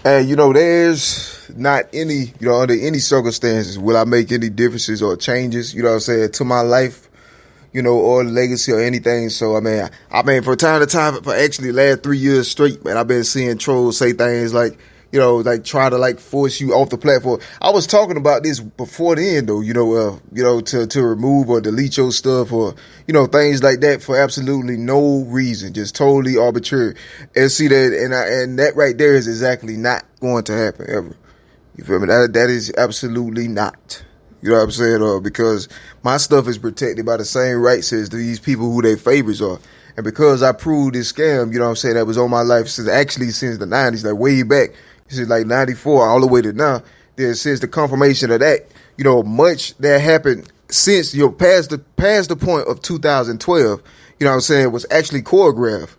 And, there's not any, under any circumstances will I make any differences or changes, to my life, or legacy or anything. So, from time to time, for actually the last 3 years straight, man, I've been seeing trolls say things like, try to force you off the platform. I was talking about this before then though, to remove or delete your stuff or, things like that for absolutely no reason, just totally arbitrary. And see that, and that right there is exactly not going to happen ever. You feel me? That is absolutely not. You know what I'm saying? Because my stuff is protected by the same rights as these people who their favorites are. And because I proved this scam, that was on my life since the 90s, like way back. Since like 94 all the way to now, then since the confirmation of that, much that happened since, past the point of 2012, was actually choreographed.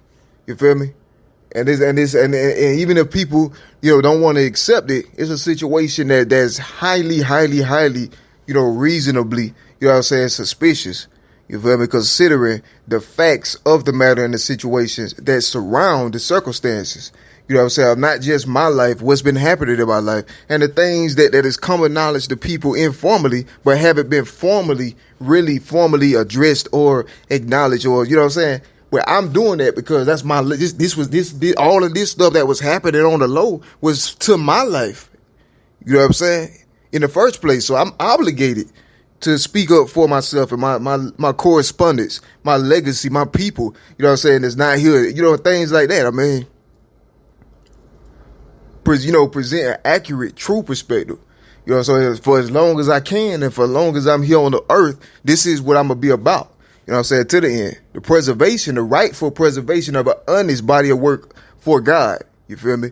You feel me? And even if people, don't want to accept it, it's a situation that's highly, reasonably, suspicious. You feel me? Considering the facts of the matter and the situations that surround the circumstances. Not just my life, what's been happening in my life, and the things that is common knowledge to people informally, but haven't been really formally addressed or acknowledged, or, Well, I'm doing that because that's my, all of this stuff that was happening on the low was to my life. You know what I'm saying? In the first place. So I'm obligated to speak up for myself and my correspondence, my legacy, my people, that's not here, things like that. Present an accurate, true perspective. So for as long as I can and for as long as I'm here on the earth, this is what I'm going to be about. To the end. The rightful preservation of an honest body of work for God. You feel me?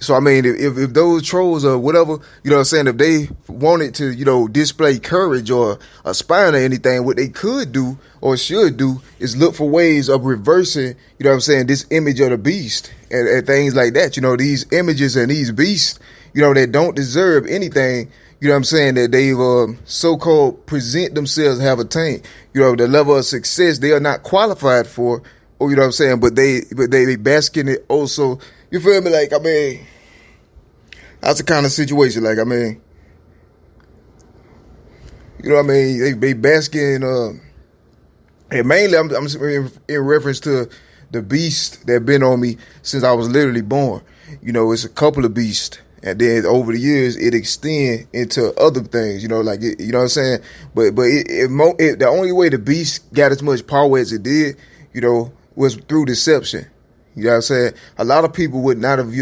So, if those trolls or whatever, if they wanted to, display courage or aspire to anything, what they could do or should do is look for ways of reversing, this image of the beast and things like that. These images and these beasts, that don't deserve anything, that they've so-called present themselves have attained. The level of success they are not qualified for, or, but they bask in it also. You feel me? That's the kind of situation. They bask in, and mainly I'm in reference to the beast that been on me since I was literally born. It's a couple of beasts. And then over the years, it extend into other things, you know what I'm saying? But the only way the beast got as much power as it did, was through deception. You know what I'm saying? A lot of people would not have,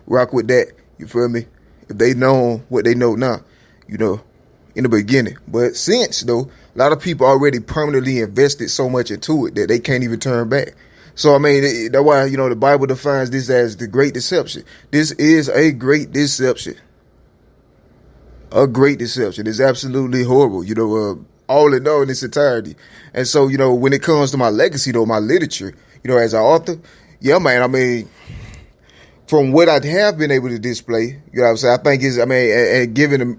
rock with that. You feel me? If they know what they know now, in the beginning. But since, though, a lot of people already permanently invested so much into it that they can't even turn back. So, that's why, the Bible defines this as the great deception. This is a great deception. A great deception. It's absolutely horrible, all in all in its entirety. And so, when it comes to my legacy, though, my literature, as an author, yeah, man, from what I have been able to display, I think is, and given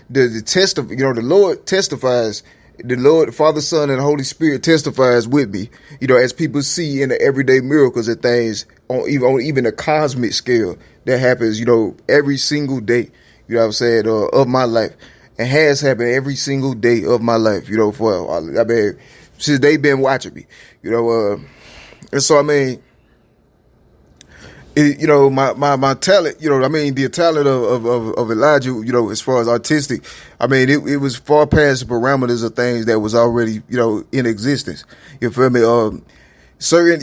the test of, the Lord testifies, the Lord, Father, Son, and Holy Spirit testifies with me, as people see in the everyday miracles and things on even a cosmic scale that happens, every single day, of my life, and has happened every single day of my life, since they've been watching me, and so, my talent, the talent of Elijah, as far as artistic, it was far past the parameters of things that was already, in existence. You feel me? Certain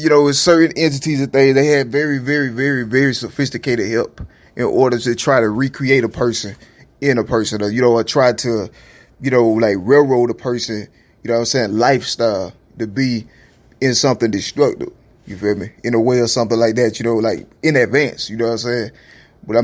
entities and things, they had very, very, very, very sophisticated help in order to try to recreate a person in a person, or try to, railroad a person, lifestyle to be in something destructive. You feel me? In a way or something like that, in advance, you know what I'm saying? But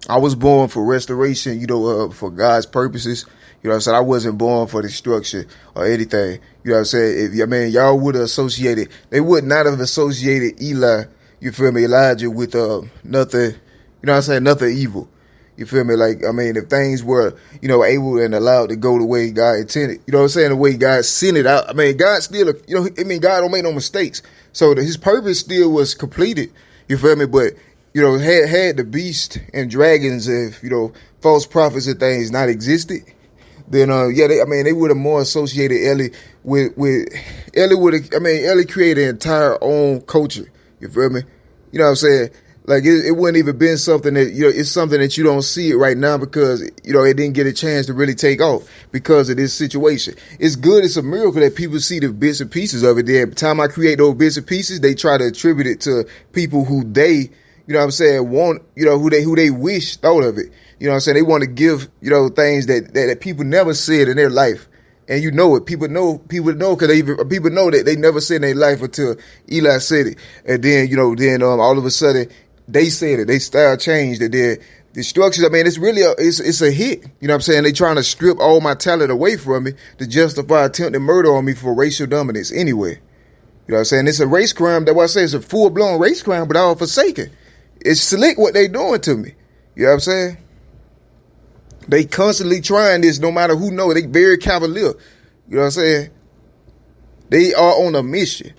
I was born for restoration, for God's purposes. I wasn't born for destruction or anything. You know what I'm saying? If, y'all would have associated, they would not have associated Elijah with nothing, nothing evil. You feel me? If things were, able and allowed to go the way God intended, the way God sent it out. God still, God don't make no mistakes. So his purpose still was completed. You feel me? But had the beast and dragons, if, false prophets and things not existed, then, they would have more associated Ellie with Ellie Ellie created an entire own culture. You feel me? You know what I'm saying? Like, it wouldn't even been something that, it's something that you don't see it right now because, it didn't get a chance to really take off because of this situation. It's good. It's a miracle that people see the bits and pieces of it. Then every time I create those bits and pieces, they try to attribute it to people who they, want, who they wish thought of it. You know what I'm saying? They want to give, things that people never said in their life. And it. People know because people know that they never said in their life until Eli said it. And then, all of a sudden they said it. They style changed. And then the structures, it's really it's a hit. You know what I'm saying? They trying to strip all my talent away from me to justify attempted murder on me for racial dominance anyway. You know what I'm saying? It's a race crime. That's why I say it's a full-blown race crime, but all forsaken. It's slick what they doing to me. You know what I'm saying? They constantly trying this no matter who know. They very cavalier. You know what I'm saying? They are on a mission,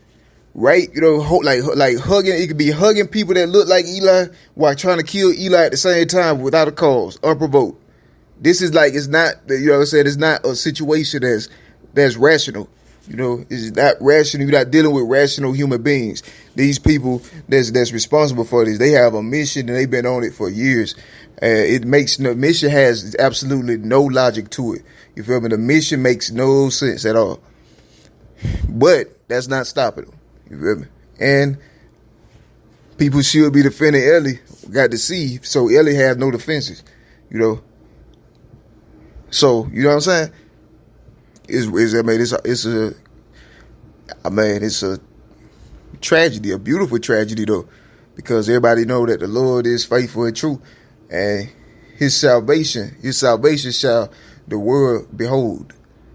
right? Like hugging. It could be hugging people that look like Eli while trying to kill Eli at the same time without a cause, unprovoked. This is like, it's not, it's not a situation that's rational. It's not rational. You're not dealing with rational human beings. These people that's responsible for this, they have a mission and they've been on it for years. The mission has absolutely no logic to it. You feel me? The mission makes no sense at all. But that's not stopping them. You feel me? And people should be defending Ellie got deceived, so Ellie has no defenses. So you know what I'm saying? It's a tragedy, a beautiful tragedy though, because everybody know that the Lord is faithful and true, and his salvation shall the world behold.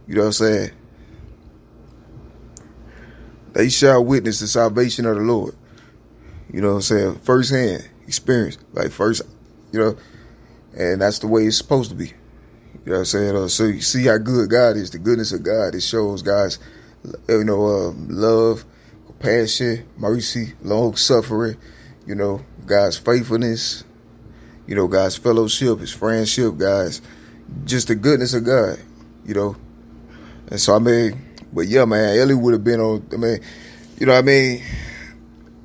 You know what I'm saying? They shall witness the salvation of the Lord. You know what I'm saying? Firsthand experience, and that's the way it's supposed to be. You know what I'm saying? So you see how good God is, the goodness of God. It shows God's, love, compassion, mercy, long suffering, God's faithfulness, God's fellowship, his friendship, guys, just the goodness of God, And so, but yeah, man, Ellie would have been on,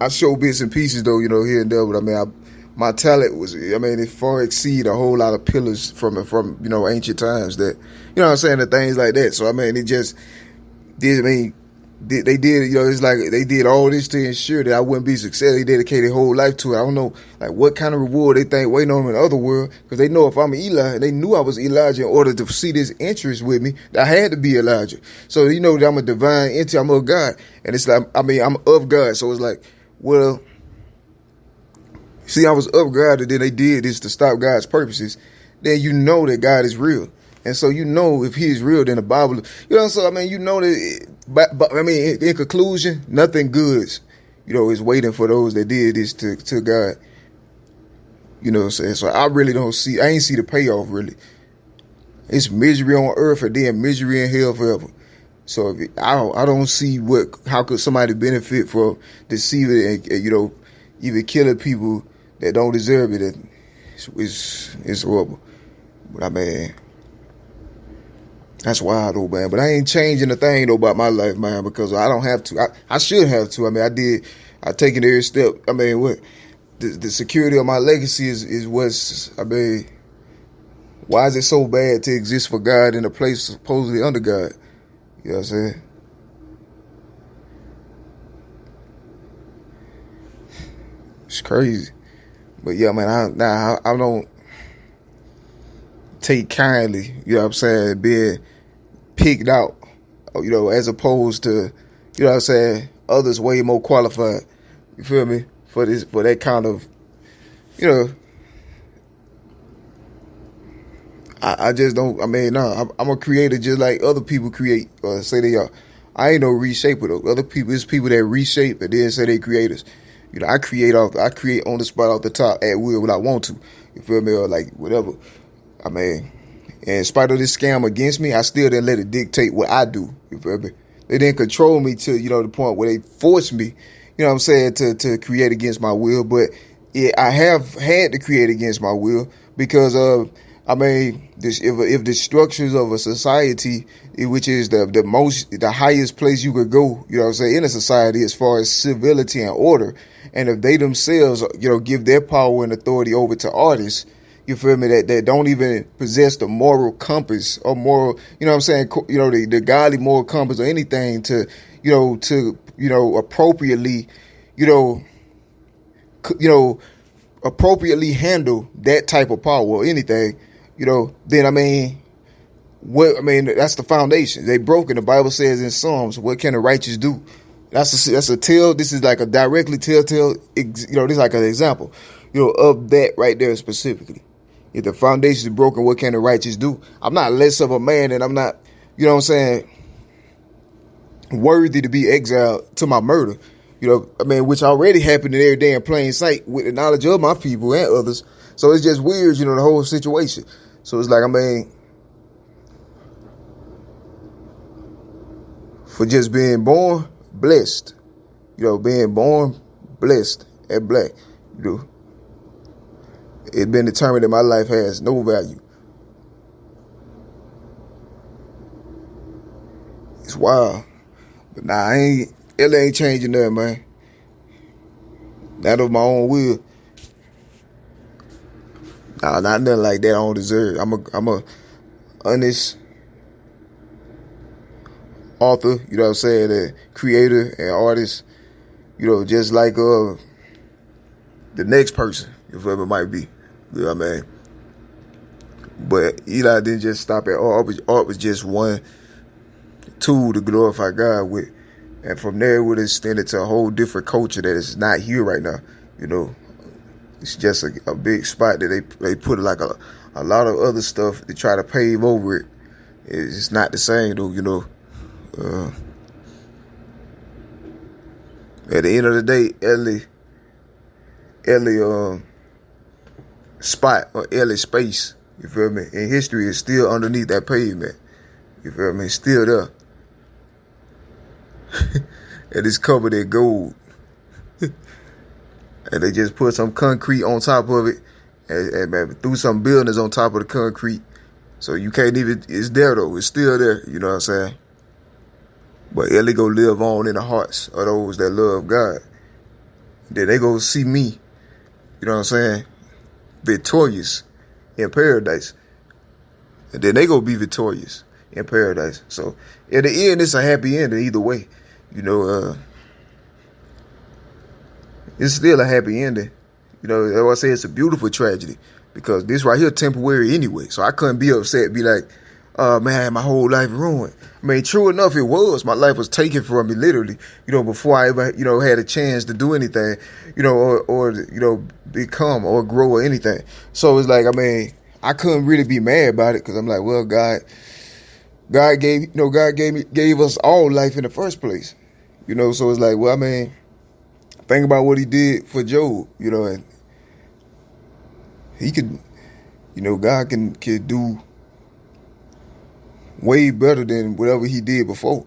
I show bits and pieces though, here and there, but my talent was, it far exceed a whole lot of pillars from ancient times that, the things like that. So, it just did, they did, it's like they did all this to ensure that I wouldn't be successful. They dedicated whole life to it. I don't know, like, what kind of reward they think waiting on them in the other world, because they know if I'm Eli, they knew I was Elijah in order to see this interest with me, I had to be Elijah. So, that I'm a divine entity, I'm of God. And it's like, I'm of God. So it's like, well, see, I was of God, and then they did this to stop God's purposes. Then that God is real. And so if he is real, then the Bible, so that, but in conclusion, nothing good, is waiting for those that did this to God. You know what I'm saying? So I really I ain't see the payoff really. It's misery on earth and then misery in hell forever. So I don't see how could somebody benefit from deceiving and even killing people that don't deserve it. It's horrible. But that's wild though, man. But I ain't changing a thing though about my life, man, because I don't have to. I should have to. I taken every step. What the security of my legacy is what's. Why is it so bad to exist for God in a place supposedly under God? You know what I'm saying? It's crazy. But yeah, man, I don't take kindly, being picked out, as opposed to, others way more qualified. You feel me? For that kind of, I just don't, I'm a creator just like other people create, or say they are. I ain't no reshaper though. Other people, it's people that reshape and then say they creators. I create on the spot off the top at will when I want to. You feel me? Or like whatever. In spite of this scam against me, I still didn't let it dictate what I do. You feel me? They didn't control me to, the point where they forced me, to create against my will. But yeah, I have had to create against my will because I mean, if the structures of a society, which is the highest place you could go, you know what I'm saying, in a society as far as civility and order, and if they themselves, give their power and authority over to artists, you feel me, that don't even possess the moral compass or moral, you know what I'm saying, the godly moral compass or anything to, appropriately, you know, appropriately handle that type of power or anything, then that's the foundation. They broken. The Bible says in Psalms, what can the righteous do? That's a tell. This is like a directly telltale. This is like an example, of that right there specifically. If the foundation is broken, what can the righteous do? I'm not less of a man, and I'm not, worthy to be exiled to my murder. Which already happened in every day in plain sight with the knowledge of my people and others. So it's just weird, the whole situation. So it's like, for just being born blessed, being born blessed and black, it's been determined that my life has no value. It's wild. But nah, it ain't changing nothing, man. Not of my own will. Nah, not nothing like that I don't deserve. I'm a honest author, a creator and artist, just like the next person, whoever it might be. You know what I mean? But Eli didn't just stop at art. Art was just one tool to glorify God with. And from there, it would extend it to a whole different culture that is not here right now. It's just a big spot that they put like a lot of other stuff to try to pave over it. It's not the same though, At the end of the day, Ellie spot or Ellie space, you feel me, in history is still underneath that pavement. You feel me? It's still there. And it's covered in gold. And they just put some concrete on top of it and threw some buildings on top of the concrete. So you can't even, it's there though. It's still there. You know what I'm saying? But Ellie go live on in the hearts of those that love God. Then they go see me, you know what I'm saying, victorious in paradise. And then they go be victorious in paradise. So at the end, it's a happy ending either way. It's still a happy ending. That's why I say it's a beautiful tragedy, because this right here temporary anyway. So I couldn't be upset, be like, man, my whole life ruined. True enough, it was. My life was taken from me literally, before I ever, had a chance to do anything, or become or grow or anything. So it's like, I couldn't really be mad about it, because I'm like, well, God gave us all life in the first place, so it's like, well, think about what he did for Job, and he could, God can do way better than whatever he did before.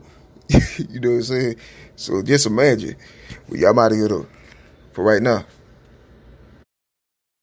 You know what I'm saying? So just imagine. Well, y'all out of here though, for right now.